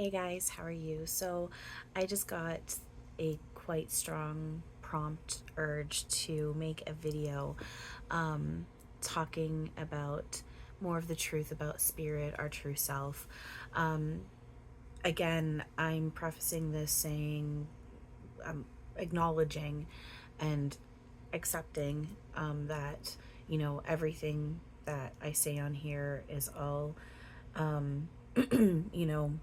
Hey guys, how are you? So I just got a quite strong prompt urge to make a video talking about more of the truth about spirit, our true self. Um, Again, I'm prefacing this saying, acknowledging and accepting that, everything that I say on here is all, you know,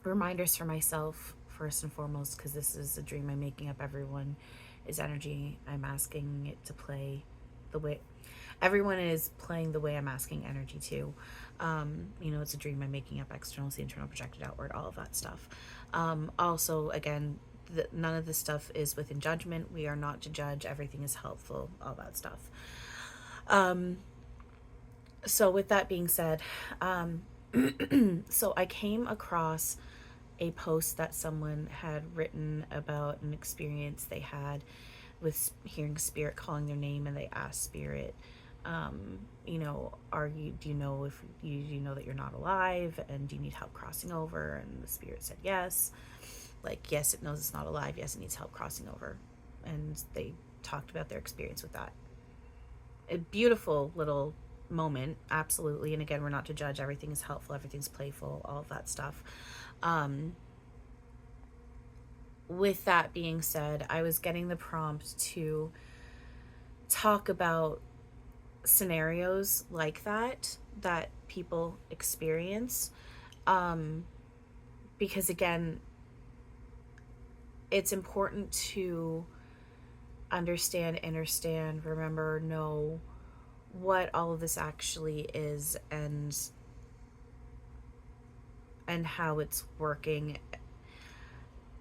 reminders for myself first and foremost, because this is a dream I'm making up. Everyone is energy. I'm asking it to play the way everyone is playing the way I'm asking energy to. It's a dream I'm making up, external, the internal, projected outward, all of that stuff. Also, again, none of this stuff is within judgment. We are not to judge. Everything is helpful, all that stuff. So with that being said, so I came across a post that someone had written about an experience they had with hearing spirit calling their name, and they asked spirit, do you know if you know that you're not alive, and do you need help crossing over? And the spirit said yes. Like, yes, it knows it's not alive. Yes, it needs help crossing over. And they talked about their experience with that. A beautiful little moment, absolutely. And again, we're not to judge. Everything is helpful. Everything's playful. All of that stuff. With that being said, I was getting the prompt to talk about scenarios like that people experience, because again, it's important to understand, remember, know what all of this actually is, and how it's working.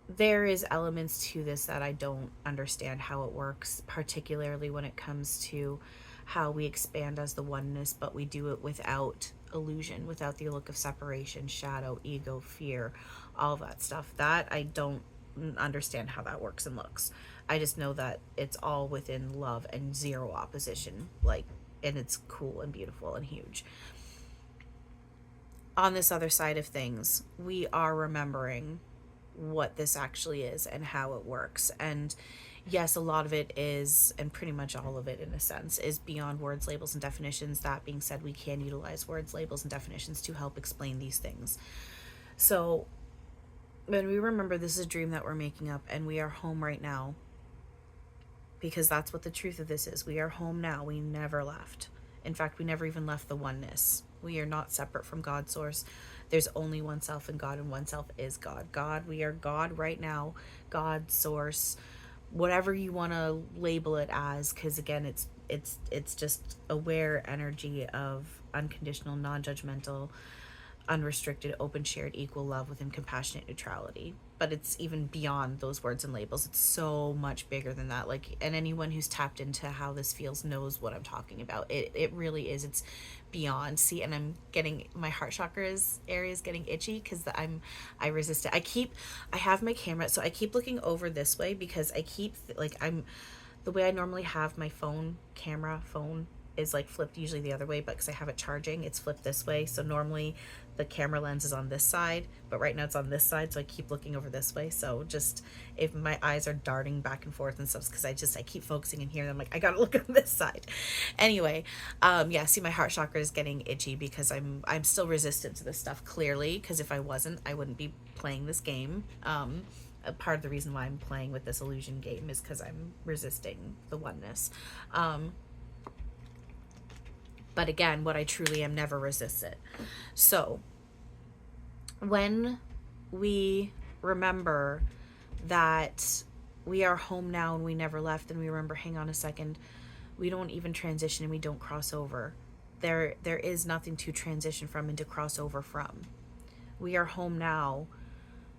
There is elements to this that I don't understand how it works, particularly when it comes to how we expand as the oneness, but we do it without illusion, without the look of separation, shadow, ego, fear, all that stuff. That I don't understand how that works and looks. I just know that it's all within love and zero opposition, and it's cool and beautiful and huge. On this other side of things, we are remembering what this actually is and how it works. And yes, a lot of it is, and pretty much all of it in a sense, is beyond words, labels, and definitions. That being said, we can utilize words, labels, and definitions to help explain these things. So when we remember this is a dream that we're making up, and we are home right now, because that's what the truth of this is. We are home now. We never left. In fact, we never even left the oneness. We are not separate from God's source. There's only one self in God, and one self is God. We are God right now. God, source, whatever you want to label it as, because again, it's just aware energy of unconditional, non-judgmental, unrestricted, open, shared, equal love within compassionate neutrality. But it's even beyond those words and labels. It's so much bigger than that. And anyone who's tapped into how this feels knows what I'm talking about. It really is. It's beyond. See, and I'm getting my heart chakras area is getting itchy because I resist it. I have my camera, so I keep looking over this way because I keep I'm the way I normally have my phone is flipped usually the other way, but because I have it charging, it's flipped this way. So normally the camera lens is on this side, but right now it's on this side, so I keep looking over this way. So just if my eyes are darting back and forth and stuff, because I keep focusing in here, and I'm like, I gotta look on this side. Anyway, see, my heart chakra is getting itchy because I'm still resistant to this stuff, clearly, because if I wasn't, I wouldn't be playing this game. A part of the reason why I'm playing with this illusion game is because I'm resisting the oneness. But again, what I truly am never resists it. So when we remember that we are home now and we never left, and we remember, hang on a second, we don't even transition and we don't cross over. There is nothing to transition from and to cross over from. We are home now,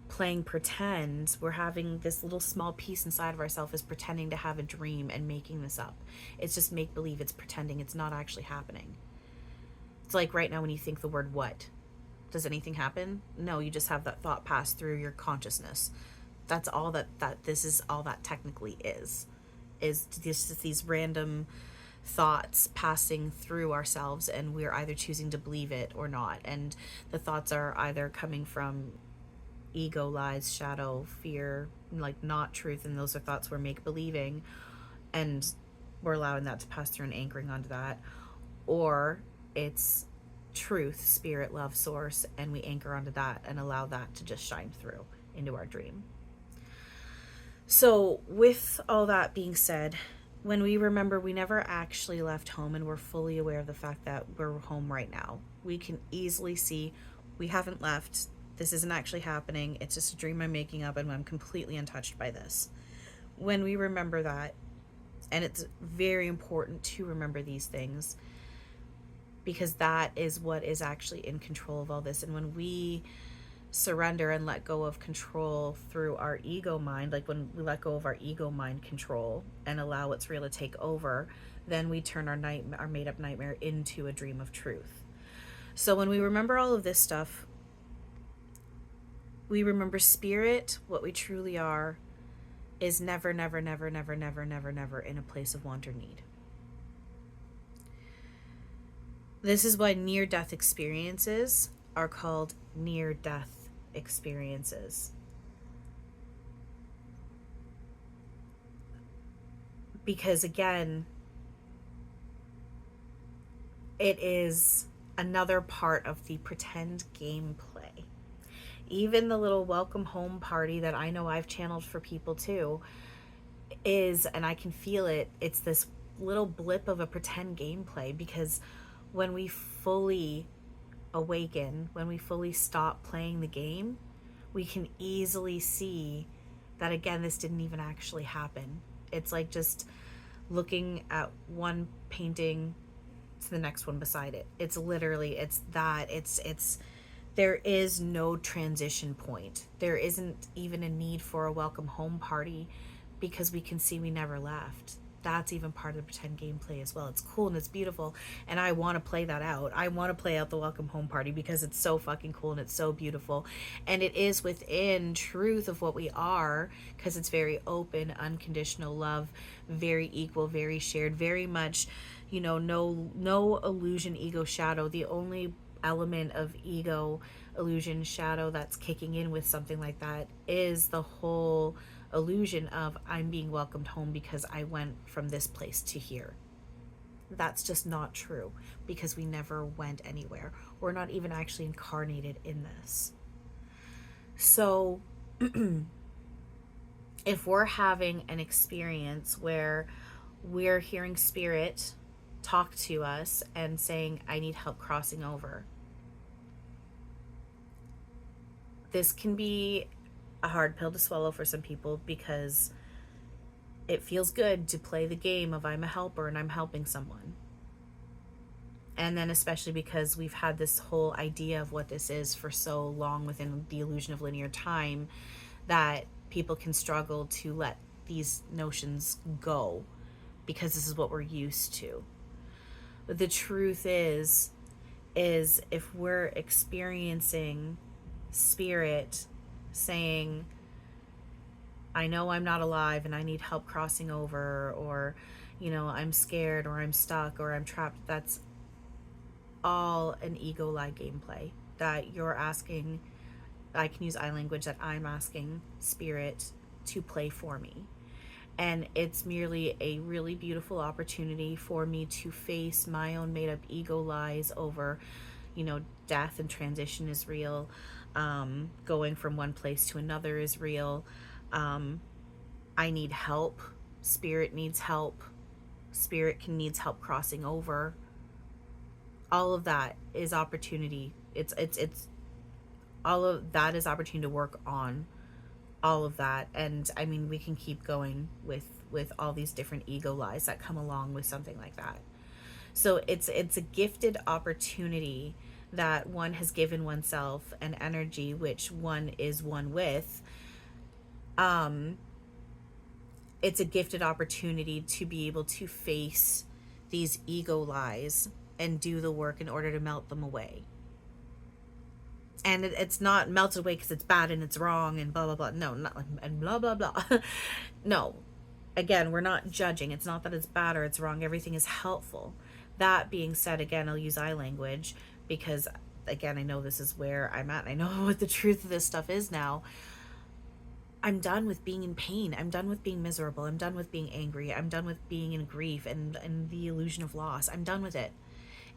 playing pretend. We're having this little small piece inside of ourselves is pretending to have a dream and making this up. It's just make believe. It's pretending. It's not actually happening. It's like right now when you think the word what, does anything happen? No, you just have that thought pass through your consciousness. That's all that this is all that technically is just these random thoughts passing through ourselves, and we're either choosing to believe it or not. And the thoughts are either coming from ego, lies, shadow, fear, like not truth, and those are thoughts we're make believing, and we're allowing that to pass through and anchoring onto that. Or it's truth, spirit, love, source, and we anchor onto that and allow that to just shine through into our dream. So with all that being said, when we remember we never actually left home and we're fully aware of the fact that we're home right now, we can easily see we haven't left. This isn't actually happening. It's just a dream I'm making up, and I'm completely untouched by this. When we remember that, and it's very important to remember these things, because that is what is actually in control of all this. And when we surrender and let go of control through our ego mind, like when we let go of our ego mind control and allow what's real to take over, then we turn our made up nightmare into a dream of truth. So when we remember all of this stuff, we remember spirit, what we truly are, is never, never, never, never, never, never, never in a place of want or need. This is why near-death experiences are called near-death experiences. Because again, it is another part of the pretend gameplay. Even the little welcome home party that I know I've channeled for people too is, and I can feel it, it's this little blip of a pretend gameplay, because when we fully awaken, when we fully stop playing the game, we can easily see that, again, this didn't even actually happen. It's like just looking at one painting to the next one beside it. It's literally, it's that, it's there is no transition point. There isn't even a need for a welcome home party, because we can see we never left. That's even part of the pretend gameplay as well. It's cool and it's beautiful, and I want to play that out. I want to play out the welcome home party because it's so fucking cool and it's so beautiful, and it is within truth of what we are, because it's very open, unconditional love, very equal, very shared, very much, you know, no illusion, ego, shadow. The only element of ego, illusion, shadow that's kicking in with something like that is the whole illusion of I'm being welcomed home because I went from this place to here. That's just not true, because we never went anywhere. We're not even actually incarnated in this. So if we're having an experience where we're hearing spirit talk to us and saying, I need help crossing over, this can be a hard pill to swallow for some people, because it feels good to play the game of I'm a helper and I'm helping someone. And then especially because we've had this whole idea of what this is for so long within the illusion of linear time, that people can struggle to let these notions go because this is what we're used to. But the truth is if we're experiencing spirit saying, I know I'm not alive and I need help crossing over, or, you know, I'm scared, or I'm stuck, or I'm trapped, that's all an ego lie gameplay that you're asking. I can use I language, that I'm asking spirit to play for me. And it's merely a really beautiful opportunity for me to face my own made up ego lies over, you know, death and transition is real. Going from one place to another is real. I need help. Spirit needs help. Spirit needs help crossing over. All of that is opportunity. It's all of that is opportunity to work on all of that. And I mean, we can keep going with all these different ego lies that come along with something like that. So it's a gifted opportunity that one has given oneself, an energy which one is one with. It's a gifted opportunity to be able to face these ego lies and do the work in order to melt them away. And it's not melted away because it's bad and it's wrong and blah, blah, blah. No, not like, and blah, blah, blah. No. Again, we're not judging. It's not that it's bad or it's wrong. Everything is helpful. That being said, again, I'll use I language because again, I know this is where I'm at, and I know what the truth of this stuff is now. I'm done with being in pain. I'm done with being miserable. I'm done with being angry. I'm done with being in grief and the illusion of loss. I'm done with it.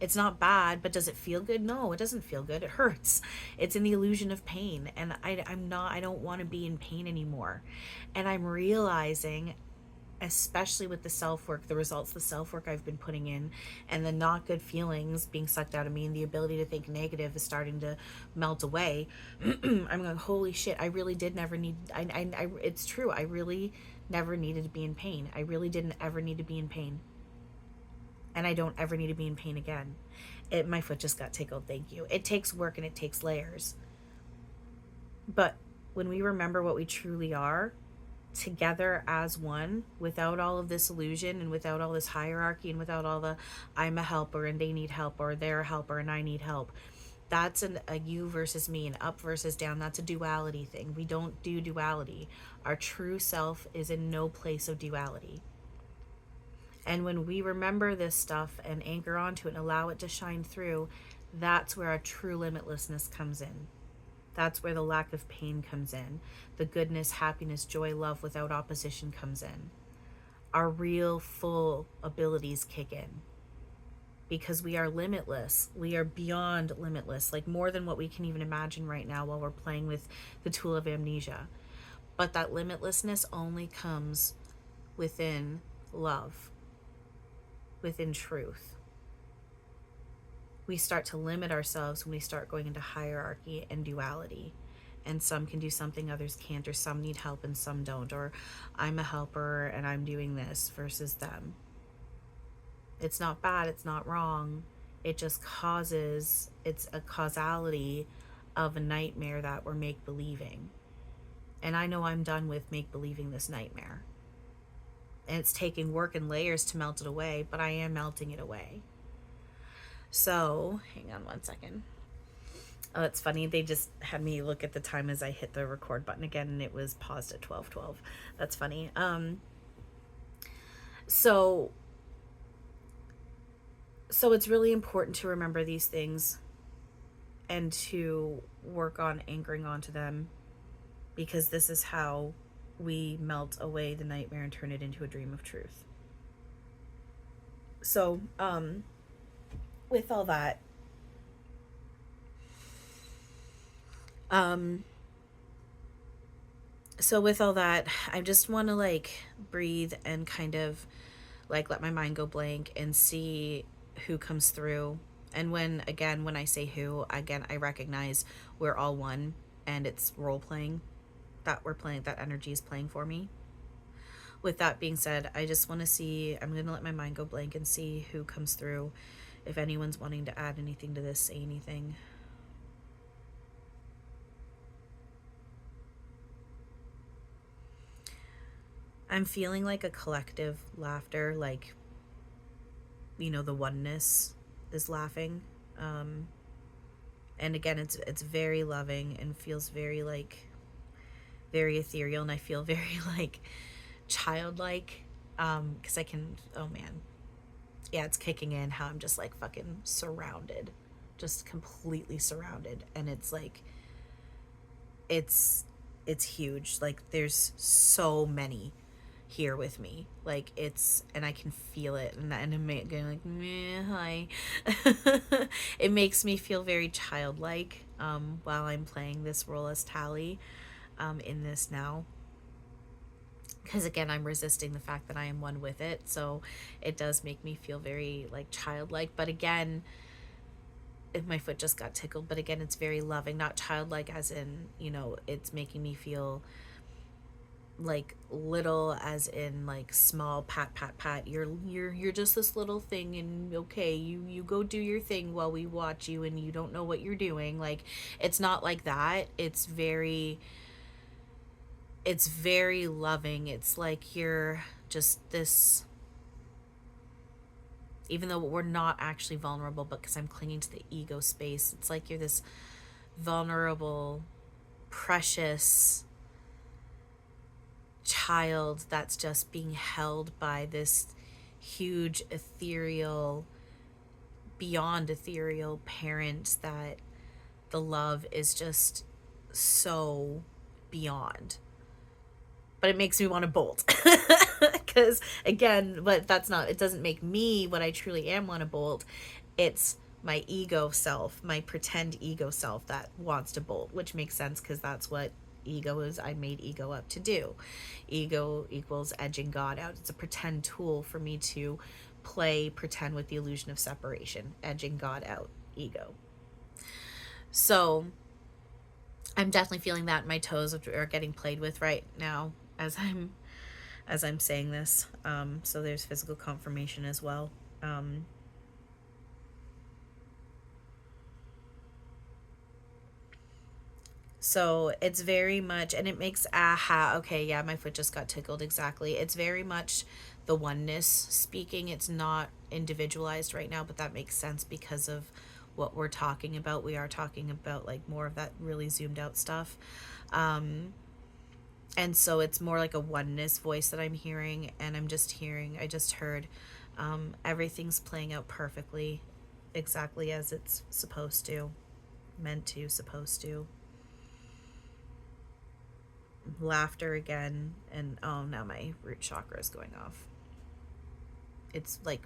It's not bad, but does it feel good? No, it doesn't feel good. It hurts. It's in the illusion of pain. And I don't want to be in pain anymore. And I'm realizing, especially with the self work, the results, the self work I've been putting in, and the not good feelings being sucked out of me, and the ability to think negative is starting to melt away. I'm going, holy shit, I really did never need, it's true. I really never needed to be in pain. I really didn't ever need to be in pain. And I don't ever need to be in pain again. My foot just got tickled. Thank you. It takes work and it takes layers. But when we remember what we truly are, together as one, without all of this illusion and without all this hierarchy and without all the I'm a helper and they need help, or they're a helper and I need help, that's a you versus me, and up versus down. That's a duality thing. We don't do duality. Our true self is in no place of duality. And when we remember this stuff and anchor onto it and allow it to shine through, that's where our true limitlessness comes in. That's where the lack of pain comes in. The goodness, happiness, joy, love without opposition comes in. Our real full abilities kick in. Because we are limitless. We are beyond limitless, like more than what we can even imagine right now while we're playing with the tool of amnesia. But that limitlessness only comes within love, within truth. We start to limit ourselves when we start going into hierarchy and duality. And some can do something others can't, or some need help and some don't, or I'm a helper and I'm doing this versus them. It's not bad, it's not wrong. It just causes, it's a causality of a nightmare that we're make-believing. And I know I'm done with make-believing this nightmare. And it's taking work and layers to melt it away, but I am melting it away. So, hang on one second. Oh, it's funny. They just had me look at the time as I hit the record button again, and it was paused at 12:12. That's funny. So it's really important to remember these things and to work on anchoring onto them, because this is how we melt away the nightmare and turn it into a dream of truth. So, with all that, I just want to like breathe and kind of like let my mind go blank and see who comes through. And when I say who, again, I recognize we're all one, and it's role playing that we're playing, that energy is playing for me. With that being said, I just want to see, I'm going to let my mind go blank and see who comes through. If anyone's wanting to add anything to this, say anything. I'm feeling like a collective laughter, like, you know, the oneness is laughing. And again, it's very loving and feels very like, very ethereal, and I feel very like childlike, because I can, oh man, yeah, it's kicking in how I'm just like fucking surrounded, just completely surrounded, and it's like it's huge. Like there's so many here with me, like it's, and I can feel it, and I'm going like, meh, hi. It makes me feel very childlike while I'm playing this role as Tally in this now, because again, I'm resisting the fact that I am one with it, so it does make me feel very like childlike. But again, if my foot just got tickled, but again, it's very loving, not childlike as in, you know, it's making me feel like little as in like small, pat pat pat, you're just this little thing, and okay, you go do your thing while we watch you, and you don't know what you're doing. Like it's not like that. It's very loving. It's like you're just this, even though we're not actually vulnerable, but because I'm clinging to the ego space, it's like you're this vulnerable, precious child that's just being held by this huge ethereal, beyond ethereal parent that the love is just so beyond. But it makes me want to bolt. Because, again, but that's not, it doesn't make me what I truly am want to bolt. It's my ego self, my pretend ego self that wants to bolt, which makes sense because that's what ego is. I made ego up to do. Ego equals edging God out. It's a pretend tool for me to pretend with the illusion of separation, edging God out, ego. So I'm definitely feeling that my toes are getting played with right now as I'm saying this. So there's physical confirmation as well. So it's very much, and it makes, okay, yeah, my foot just got tickled, exactly. It's very much the oneness speaking. It's not individualized right now, but that makes sense because of what we're talking about. We are talking about like more of that really zoomed out stuff. And so it's more like a oneness voice that I'm hearing, and I just heard everything's playing out perfectly, exactly as it's supposed to, meant to, supposed to. Laughter again, and oh, now my root chakra is going off. It's like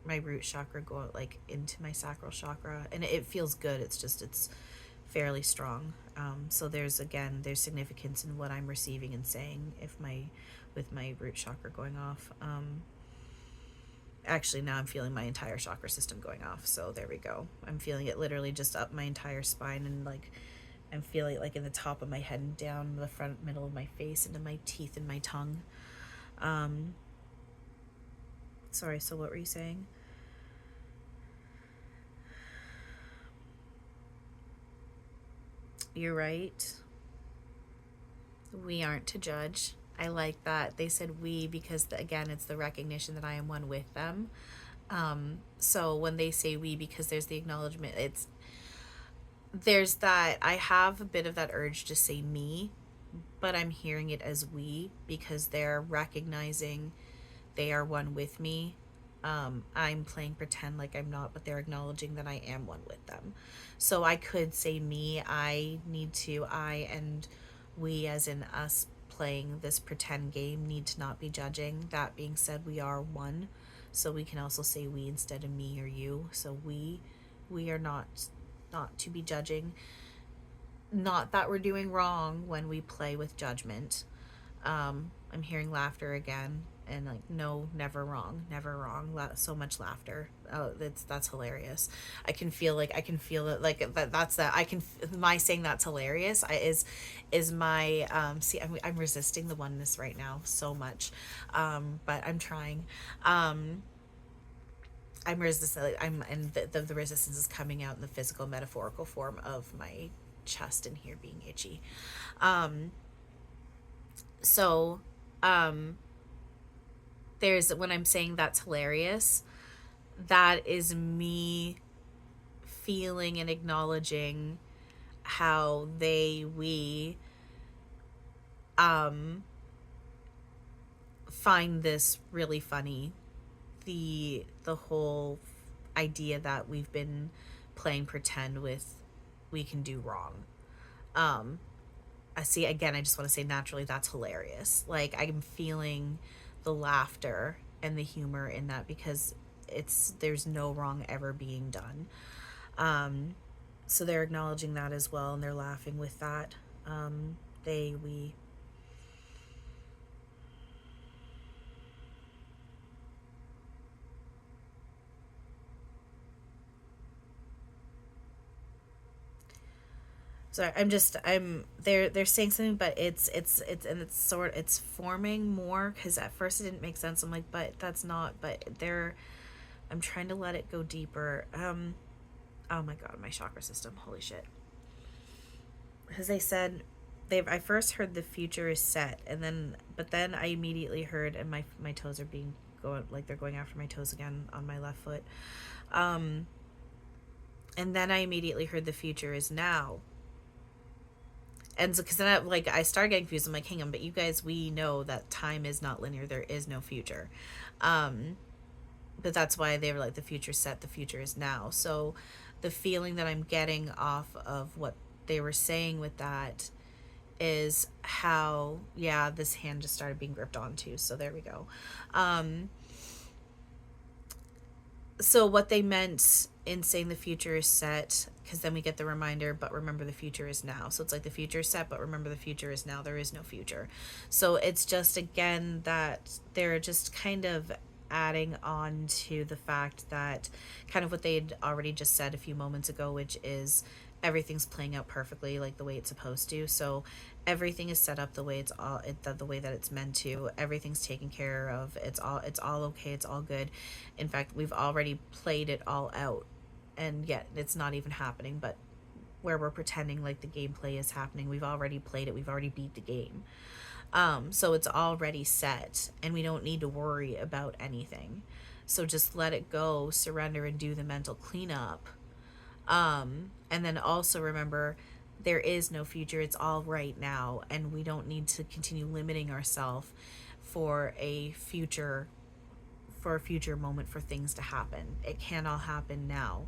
my root chakra go like into my sacral chakra, and it feels good. It's fairly strong. So there's significance in what I'm receiving and saying with my root chakra going off. Actually, now I'm feeling my entire chakra system going off. So there we go. I'm feeling it literally just up my entire spine, and like I'm feeling it like in the top of my head and down the front middle of my face into my teeth and my tongue. Sorry, so what were you saying? You're right. We aren't to judge. I like that. They said we because, again, it's the recognition that I am one with them. So when they say we, because there's the acknowledgement, there's that, I have a bit of that urge to say me, but I'm hearing it as we because they're recognizing they are one with me. I'm playing pretend like I'm not, but they're acknowledging that I am one with them. So I could say me, I and we, as in us playing this pretend game, need to not be judging. That being said, we are one. So we can also say we instead of me or you. So we are not to be judging. Not that we're doing wrong when we play with judgment. I'm hearing laughter again, and like, no, never wrong, never wrong. So much laughter. Oh, that's hilarious. I can feel it like that's that. My saying that's hilarious is my see, I'm resisting the oneness right now so much, but I'm trying. I'm resisting. And the resistance is coming out in the physical, metaphorical form of my chest and here being itchy. So, there's, when I'm saying that's hilarious, that is me feeling and acknowledging how we find this really funny. The whole idea that we've been playing pretend with, we can do wrong. I see, again, I just want to say naturally that's hilarious. Like, I'm feeling the laughter and the humor in that because there's no wrong ever being done. So they're acknowledging that as well, and they're laughing with that. We Sorry, they're saying something, but it's forming more, because at first it didn't make sense. I'm like, but that's not, but I'm trying to let it go deeper. Oh my God, my chakra system, holy shit. Because they said, I first heard the future is set, but then I immediately heard, and my toes are they're going after my toes again on my left foot. And then I immediately heard the future is now. And so, because then I started getting confused. I'm like, hang on, but you guys, we know that time is not linear. There is no future. But that's why they were like, the future's set, the future is now. So the feeling that I'm getting off of what they were saying with that is how, yeah, this hand just started being gripped onto. So there we go. So what they meant in saying the future is set, because then we get the reminder, but remember the future is now. So it's like the future is set, but remember the future is now. There is no future. So it's just, again, that they're just kind of adding on to the fact that kind of what they had already just said a few moments ago, which is everything's playing out perfectly like the way it's supposed to. So everything is set up the way the way that it's meant to. Everything's taken care of. It's all okay. It's all good. In fact, we've already played it all out, and yet it's not even happening. But where we're pretending like the gameplay is happening, we've already played it. We've already beat the game. So it's already set, and we don't need to worry about anything. So just let it go, surrender, and do the mental cleanup. And then also remember, there is no future. It's all right now, and we don't need to continue limiting ourselves for a future moment for things to happen. It can all happen now.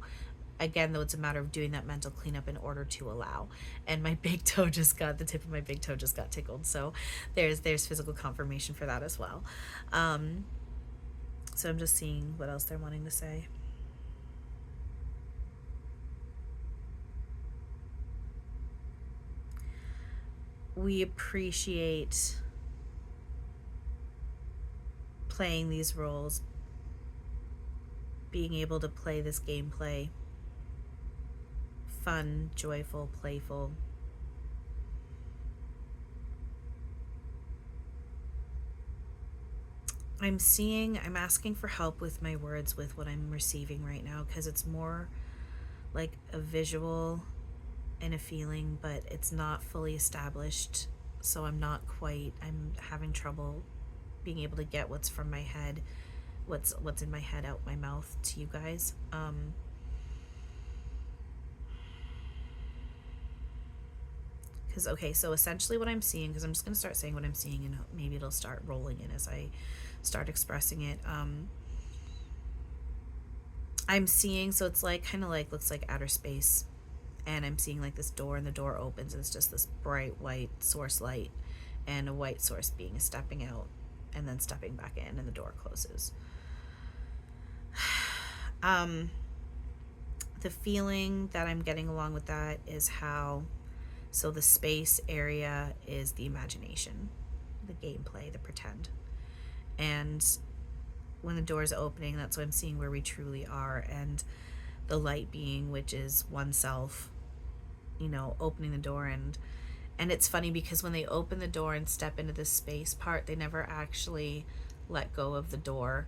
Again, though, it's a matter of doing that mental cleanup in order to allow. And my big toe the tip of my big toe just got tickled. So there's physical confirmation for that as well. So I'm just seeing what else they're wanting to say. We appreciate playing these roles, being able to play this gameplay. Fun, joyful, playful. I'm asking for help with my words with what I'm receiving right now, because it's more like a visual and a feeling, but it's not fully established. So I'm having trouble being able to get what's from my head, what's in my head out my mouth to you guys. Because, okay, so essentially what I'm seeing, because I'm just going to start saying what I'm seeing, and maybe it'll start rolling in as I start expressing it. I'm seeing, so it's like, kind of like, looks like outer space, and I'm seeing like this door, and the door opens, and it's just this bright white source light, and a white source being stepping out, and then stepping back in, and the door closes. The feeling that I'm getting along with that is how, so the space area is the imagination, the gameplay, the pretend. And when the door is opening, that's what I'm seeing, where we truly are. And the light being, which is oneself, opening the door. And it's funny, because when they open the door and step into the space part, they never actually let go of the door.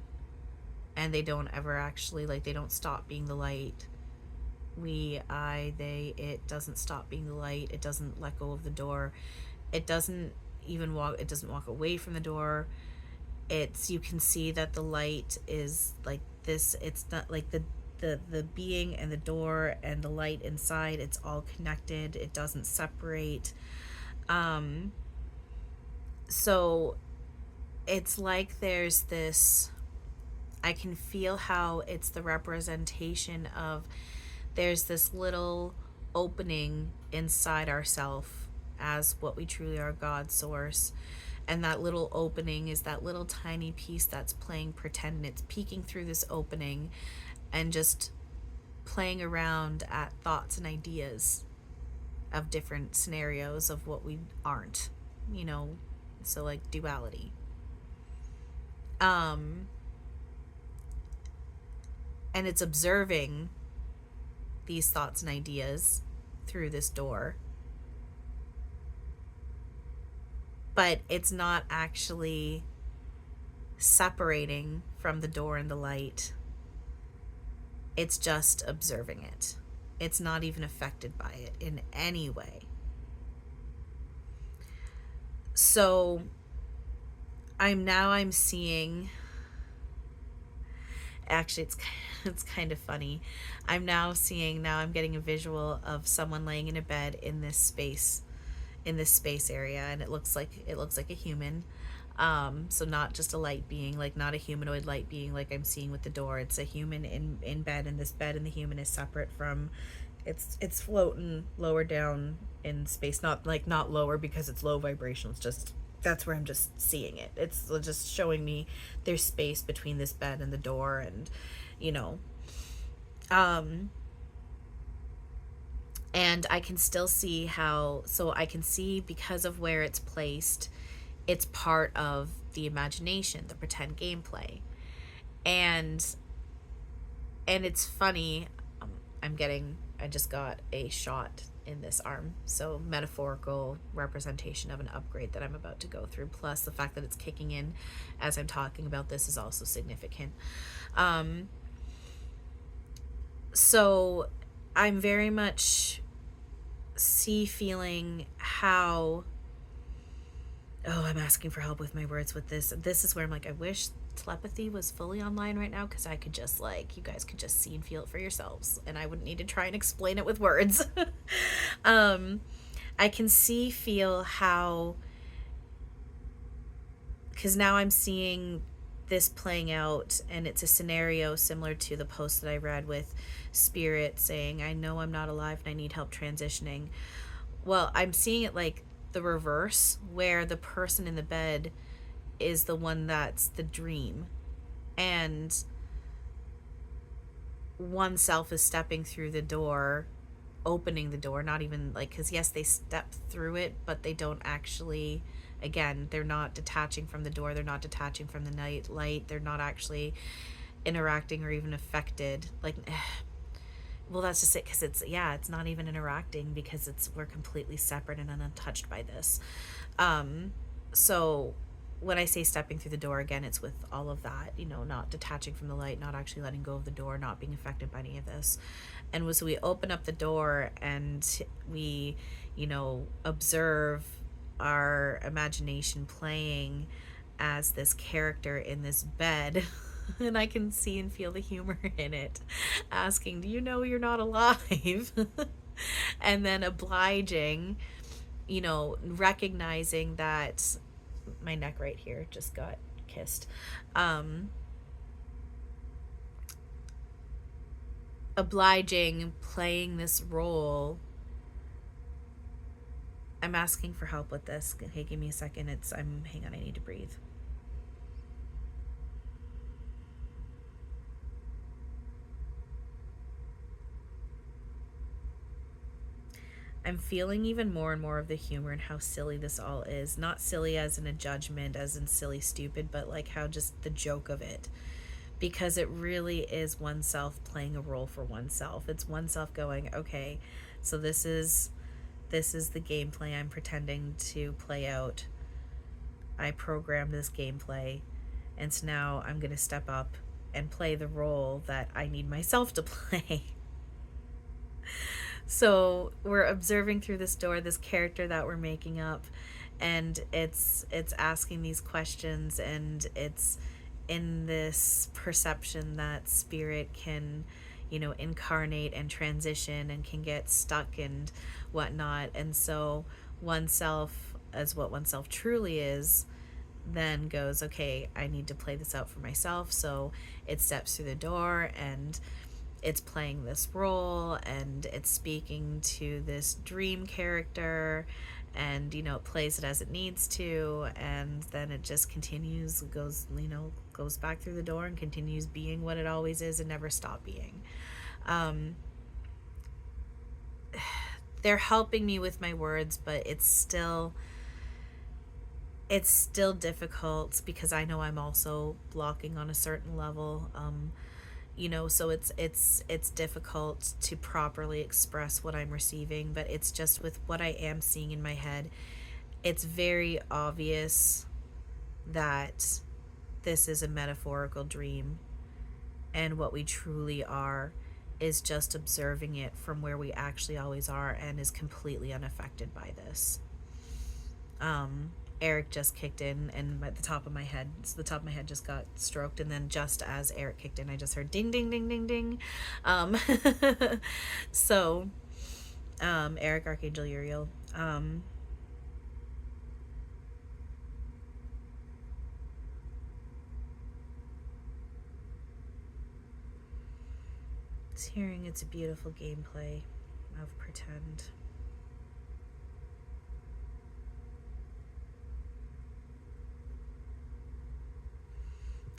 And they don't ever actually, they don't stop being the light. We, I, they, it doesn't stop being the light. It doesn't let go of the door. It doesn't walk away from the door. You can see that the light is like this. It's not like the being and the door and the light inside. It's all connected. It doesn't separate. So it's like there's this, I can feel how it's the representation of, there's this little opening inside ourselves as what we truly are, God source. And that little opening is that little tiny piece that's playing pretend, and it's peeking through this opening and just playing around at thoughts and ideas of different scenarios of what we aren't, so like duality. And it's observing these thoughts and ideas through this door, but it's not actually separating from the door and the light. It's just observing it. It's not even affected by it in any way. So I'm seeing, actually it's kind of funny. I'm getting a visual of someone laying in a bed in this space area, and it looks like a human. So not just a light being, like not a humanoid light being like I'm seeing with the door. It's a human in bed, and this bed and the human is separate from, it's floating lower down in space, not lower because it's low vibrational. It's just, that's where I'm just seeing it. It's just showing me there's space between this bed and the door, and you know, um and I can still see how, so I can see because of where it's placed, it's part of the imagination, the pretend gameplay. And and it's funny, I just got a shot in this arm, so metaphorical representation of an upgrade that I'm about to go through, plus the fact that it's kicking in as I'm talking about this is also significant. So I'm very much feeling how, oh, I'm asking for help with my words with this. This is where I'm like, I wish telepathy was fully online right now, because I could just, like, you guys could just see and feel it for yourselves, and I wouldn't need to try and explain it with words. I can feel how, because now I'm seeing this playing out, and it's a scenario similar to the post that I read with Spirit saying, I know I'm not alive and I need help transitioning. Well, I'm seeing it like the reverse, where the person in the bed is the one that's the dream, and oneself is stepping through the door, opening the door, not even like, because yes, they step through it, but they don't actually, again, they're not detaching from the door, they're not detaching from the night light, they're not actually interacting or even affected, like, well, that's just it, because it's not even interacting, because we're completely separate and untouched by this. So when I say stepping through the door, again, it's with all of that, not detaching from the light, not actually letting go of the door, not being affected by any of this. And so we open up the door, and we, observe our imagination playing as this character in this bed. And I can see and feel the humor in it, asking, do you know you're not alive? And then obliging, recognizing that my neck right here just got kissed. Obliging, playing this role. I'm asking for help with this. Hey, give me a second. Hang on, I need to breathe. I'm feeling even more and more of the humor and how silly this all is. Not silly as in a judgment, as in silly, stupid, but like how just the joke of it. Because it really is oneself playing a role for oneself. It's oneself going, okay, so this is the gameplay I'm pretending to play out. I programmed this gameplay, and so now I'm going to step up and play the role that I need myself to play. So we're observing through this door this character that we're making up, and it's asking these questions, and it's in this perception that spirit can, incarnate and transition and can get stuck and whatnot. And so oneself, as what oneself truly is, then goes, okay, I need to play this out for myself. So it steps through the door, and it's playing this role, and it's speaking to this dream character, and it plays it as it needs to, and then it just continues, goes back through the door and continues being what it always is and never stop being. They're helping me with my words, but it's still difficult, because I know I'm also blocking on a certain level. So it's difficult to properly express what I'm receiving, but it's just with what I am seeing in my head, it's very obvious that this is a metaphorical dream, and what we truly are is just observing it from where we actually always are, and is completely unaffected by this. Eric just kicked in, and at the top of my head, just got stroked, and then just as Eric kicked in, I just heard ding, ding, ding, ding, ding. So, Eric, Archangel Uriel, It's hearing it's a beautiful gameplay of pretend.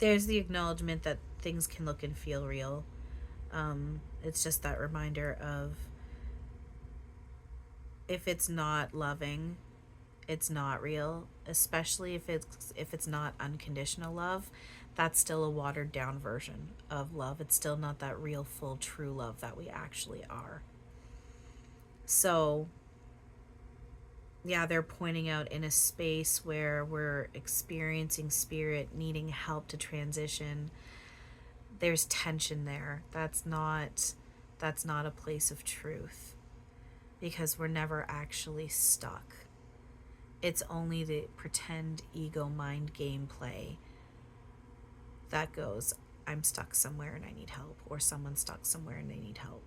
There's the acknowledgement that things can look and feel real. It's just that reminder of, if it's not loving, it's not real, especially if it's not unconditional love. That's still a watered down version of love. It's still not that real, full, true love that we actually are. So yeah, they're pointing out, in a space where we're experiencing spirit needing help to transition, there's tension there. That's not a place of truth, because we're never actually stuck. It's only the pretend ego mind gameplay that goes, I'm stuck somewhere and I need help, or someone's stuck somewhere and they need help.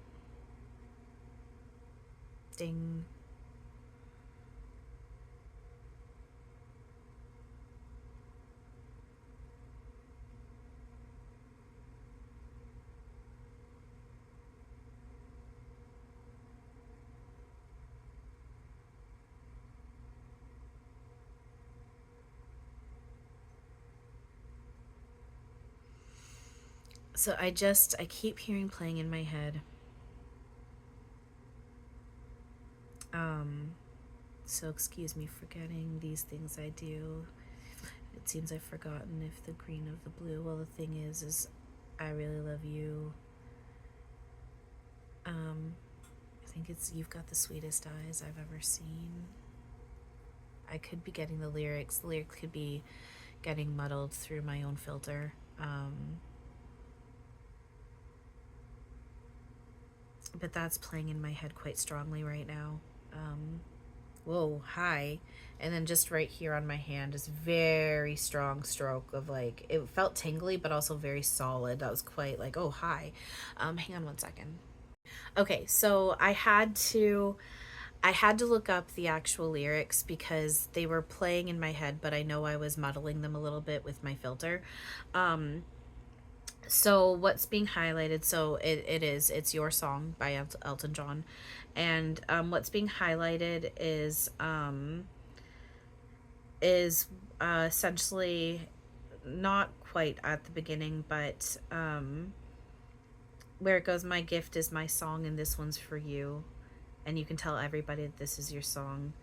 Ding. So I keep hearing playing in my head. So excuse me for getting these things I do. It seems I've forgotten if the green of the blue. Well, the thing is I really love you. I think it's, you've got the sweetest eyes I've ever seen. I could be getting the lyrics. The lyrics could be getting muddled through my own filter. But that's playing in my head quite strongly right now. Whoa, hi. And then just right here on my hand is very strong stroke of, like, it felt tingly but also very solid. That was quite like, oh, hi. Hang on one second. Okay, so I had to look up the actual lyrics because they were playing in my head, but I know I was muddling them a little bit with my filter. So what's being highlighted, so it's Your Song by Elton John, and what's being highlighted is essentially not quite at the beginning, but where it goes, my gift is my song and this one's for you, and you can tell everybody that this is your song.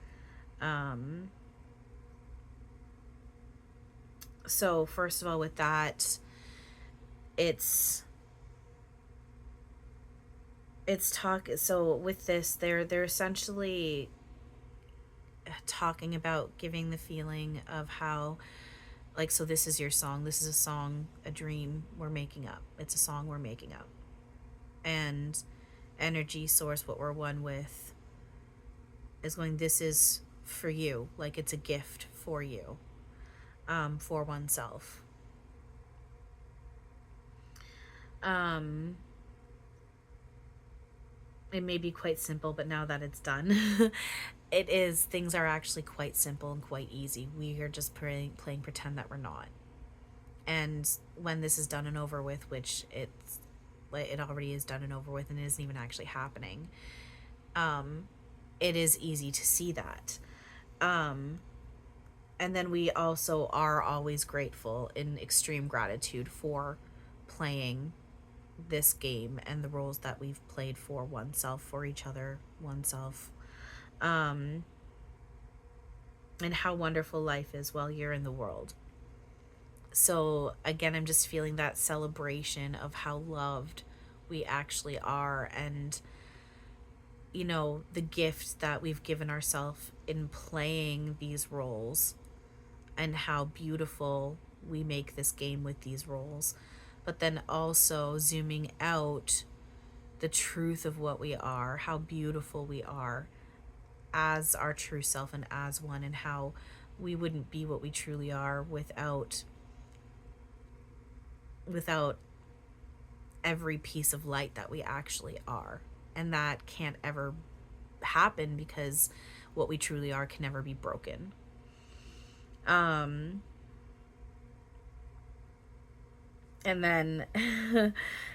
So first of all, with that, it's talk. So with this, they're essentially talking about giving the feeling of how, like, so this is your song. This is a song, a dream we're making up. It's a song we're making up, and energy source, what we're one with, is going, this is for you. Like, it's a gift for you, for oneself. It may be quite simple, but now that it's done, things are actually quite simple and quite easy. We are just playing pretend that we're not. And when this is done and over with, which it already is done and over with and it isn't even actually happening, it is easy to see that. And then we also are always grateful, in extreme gratitude, for playing this game and the roles that we've played for oneself, for each other, oneself, and how wonderful life is while you're in the world. So again, I'm just feeling that celebration of how loved we actually are, and the gift that we've given ourselves in playing these roles, and how beautiful we make this game with these roles. But then also zooming out, the truth of what we are, how beautiful we are as our true self and as one, and how we wouldn't be what we truly are without every piece of light that we actually are. And that can't ever happen, because what we truly are can never be broken. And then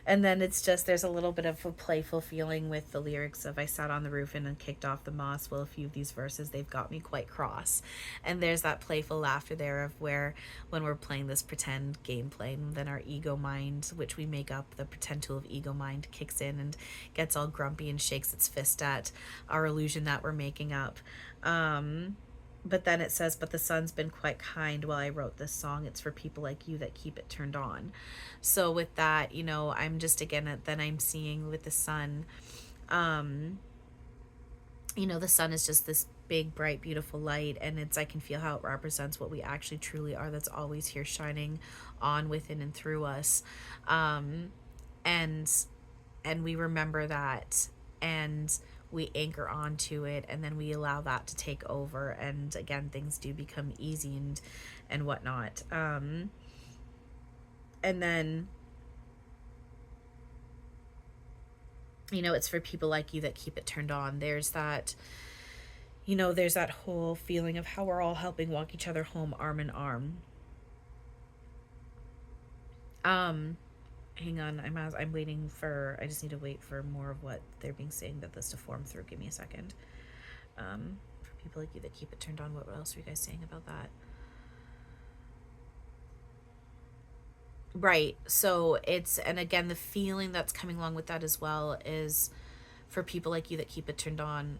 and then it's just, there's a little bit of a playful feeling with the lyrics of, I sat on the roof and kicked off the moss. Well, a few of these verses, they've got me quite cross. And there's that playful laughter there of where, when we're playing this pretend gameplay, and then our ego mind, which we make up, the pretend tool of ego mind, kicks in and gets all grumpy and shakes its fist at our illusion that we're making up. But then it says, but the sun's been quite kind while I wrote this song. It's for people like you that keep it turned on. So with that, I'm just, again, then I'm seeing with the sun, the sun is just this big, bright, beautiful light. And I can feel how it represents what we actually truly are. That's always here shining on, within, and through us. And we remember that, and we anchor onto it, and then we allow that to take over, and again, things do become easy and whatnot. And then, it's for people like you that keep it turned on. There's that, there's that whole feeling of how we're all helping walk each other home, arm in arm. Hang on, I'm waiting for, I just need to wait for more of what they're being saying, that this to form through. Give me a second. For people like you that keep it turned on, what else are you guys saying about that? Right. So and again, the feeling that's coming along with that as well is, for people like you that keep it turned on,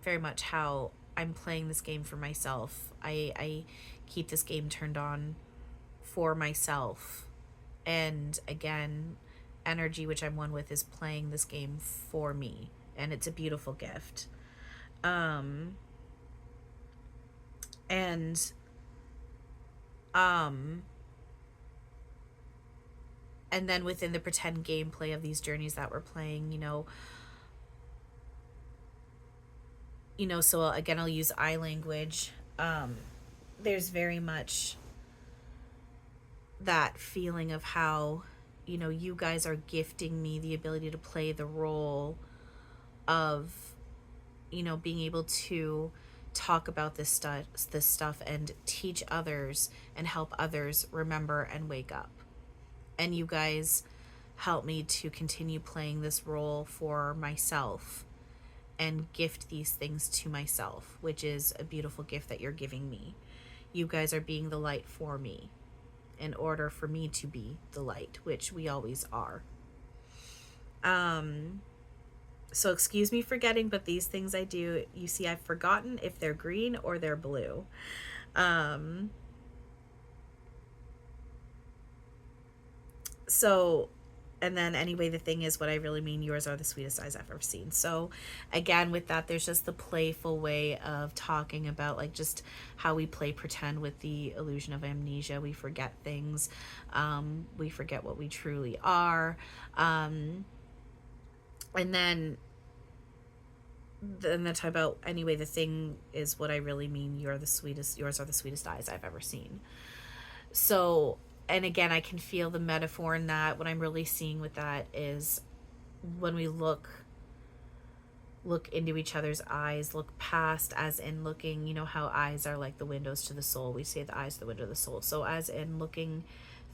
very much how I'm playing this game for myself. I keep this game turned on for myself. And again, energy, which I'm one with, is playing this game for me. And it's a beautiful gift. And then within the pretend gameplay of these journeys that we're playing, so again, I'll use I language. There's very much that feeling of how, you guys are gifting me the ability to play the role of, being able to talk about this stuff and teach others and help others remember and wake up. And you guys help me to continue playing this role for myself and gift these things to myself, which is a beautiful gift that you're giving me. You guys are being the light for me in order for me to be the light, which we always are. So excuse me for forgetting, but these things I do, you see, I've forgotten if they're green or they're blue. So, and then anyway, the thing is, what I really mean, yours are the sweetest eyes I've ever seen. So again, with that, there's just the playful way of talking about, like, just how we play pretend with the illusion of amnesia. We forget things. We forget what we truly are. And then the time about, anyway, the thing is, what I really mean, yours are the sweetest eyes I've ever seen. So, and again, I can feel the metaphor in that. What I'm really seeing with that is, when we look into each other's eyes, look past, as in looking, how eyes are like the windows to the soul. We say the eyes are the window of the soul. So as in looking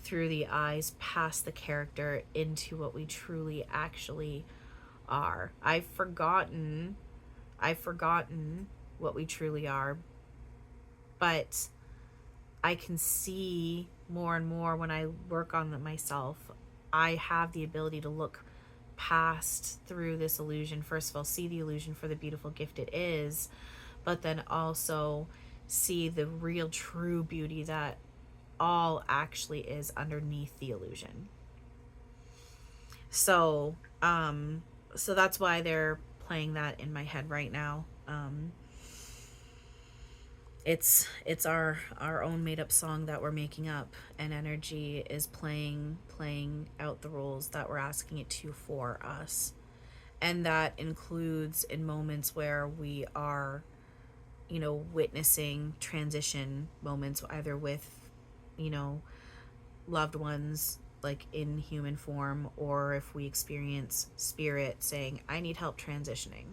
through the eyes, past the character, into what we truly actually are. I've forgotten what we truly are, but I can see more and more when I work on them myself. I have the ability to look past through this illusion. First of all, see the illusion for the beautiful gift it is, but then also see the real true beauty that all actually is underneath the illusion. So, so that's why they're playing that in my head right now. It's our own made up song that we're making up, and energy is playing out the roles that we're asking it to for us. And that includes in moments where we are, witnessing transition moments, either with, loved ones, like in human form, or if we experience spirit saying, I need help transitioning.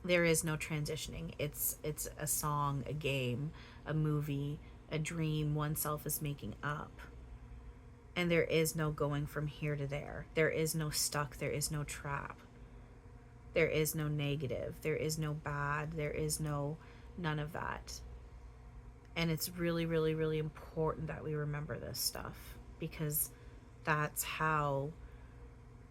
There is no transitioning. It's a song, a game, a movie, a dream oneself is making up. And there is no going from here to there. There is no stuck. There is no trap. There is no negative. There is no bad. There is no none of that. And it's really, really, really important that we remember this stuff, because that's how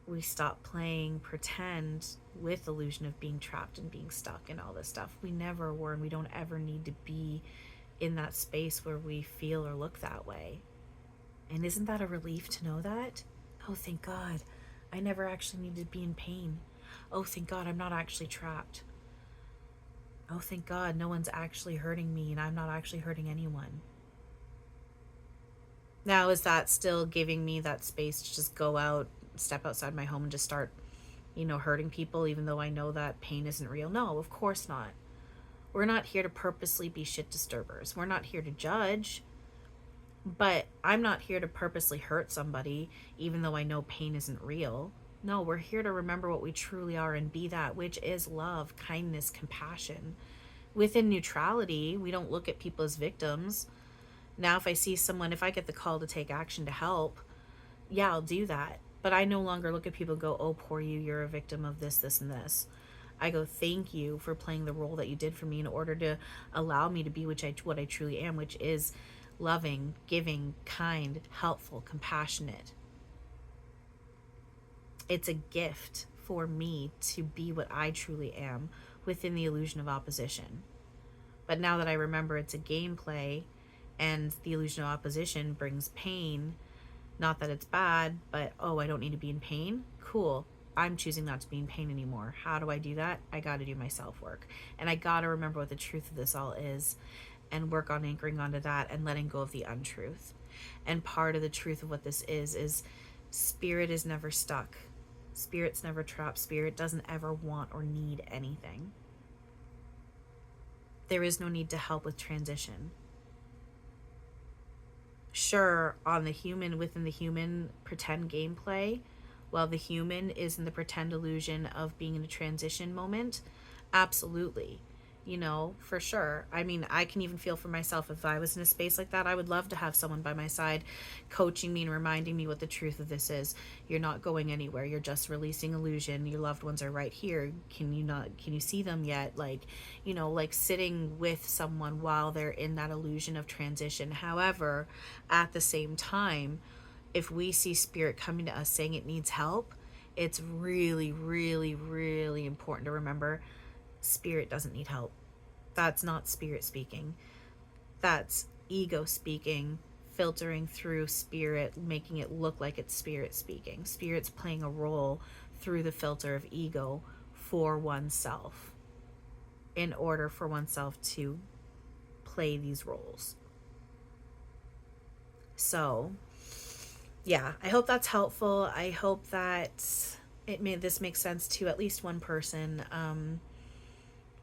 we stop playing pretend with illusion of being trapped and being stuck and all this stuff. We never were, and we don't ever need to be in that space where we feel or look that way. And isn't that a relief to know that? Oh, thank God. I never actually needed to be in pain. Oh, thank God I'm not actually trapped. Oh, thank God no one's actually hurting me and I'm not actually hurting anyone. Now, is that still giving me that space to just go out, step outside my home and just start, hurting people, even though I know that pain isn't real? No, of course not. We're not here to purposely be shit disturbers. We're not here to judge. But I'm not here to purposely hurt somebody, even though I know pain isn't real. No, we're here to remember what we truly are and be that, which is love, kindness, compassion. Within neutrality, we don't look at people as victims. Now, if I see someone, if I get the call to take action to help, yeah, I'll do that. But I no longer look at people and go, oh, poor you, you're a victim of this, this, and this. I go, thank you for playing the role that you did for me in order to allow me to be what I truly am, which is loving, giving, kind, helpful, compassionate. It's a gift for me to be what I truly am within the illusion of opposition. But now that I remember it's a gameplay and the illusion of opposition brings pain, not that it's bad, but oh, I don't need to be in pain. Cool. I'm choosing not to be in pain anymore. How do I do that? I got to do my self-work. And I got to remember what the truth of this all is and work on anchoring onto that and letting go of the untruth. And part of the truth of what this is spirit is never stuck. Spirit's never trapped. Spirit doesn't ever want or need anything. There is no need to help with transition. Sure, on the human, within the human pretend gameplay, while the human is in the pretend illusion of being in a transition moment, absolutely. For sure. I mean, I can even feel for myself, if I was in a space like that, I would love to have someone by my side coaching me and reminding me what the truth of this is. You're not going anywhere. You're just releasing illusion. Your loved ones are right here. Can you see them yet? Like sitting with someone while they're in that illusion of transition. However, at the same time, if we see spirit coming to us saying it needs help, it's really, really, really important to remember spirit doesn't need help. That's not spirit speaking. That's ego speaking, filtering through spirit, making it look like it's spirit speaking. Spirit's playing a role through the filter of ego for oneself in order for oneself to play these roles. So, yeah, I hope that's helpful. I hope that this makes sense to at least one person.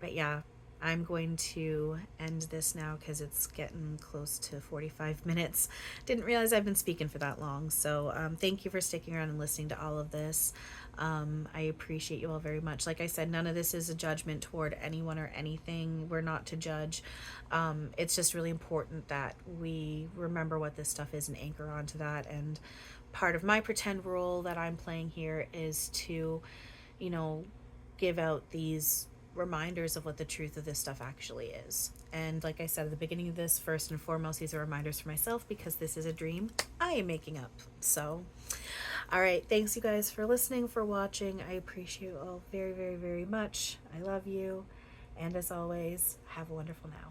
But yeah, I'm going to end this now because it's getting close to 45 minutes. Didn't realize I've been speaking for that long. So thank you for sticking around and listening to all of this. I appreciate you all very much. Like I said, none of this is a judgment toward anyone or anything. We're not to judge. It's just really important that we remember what this stuff is and anchor onto that. And part of my pretend role that I'm playing here is to, give out these reminders of what the truth of this stuff actually is. And like I said at the beginning of this, first and foremost, these are reminders for myself because this is a dream I am making up. So, all right. Thanks you guys for listening, for watching. I appreciate you all very, very, very much. I love you. And as always, have a wonderful now.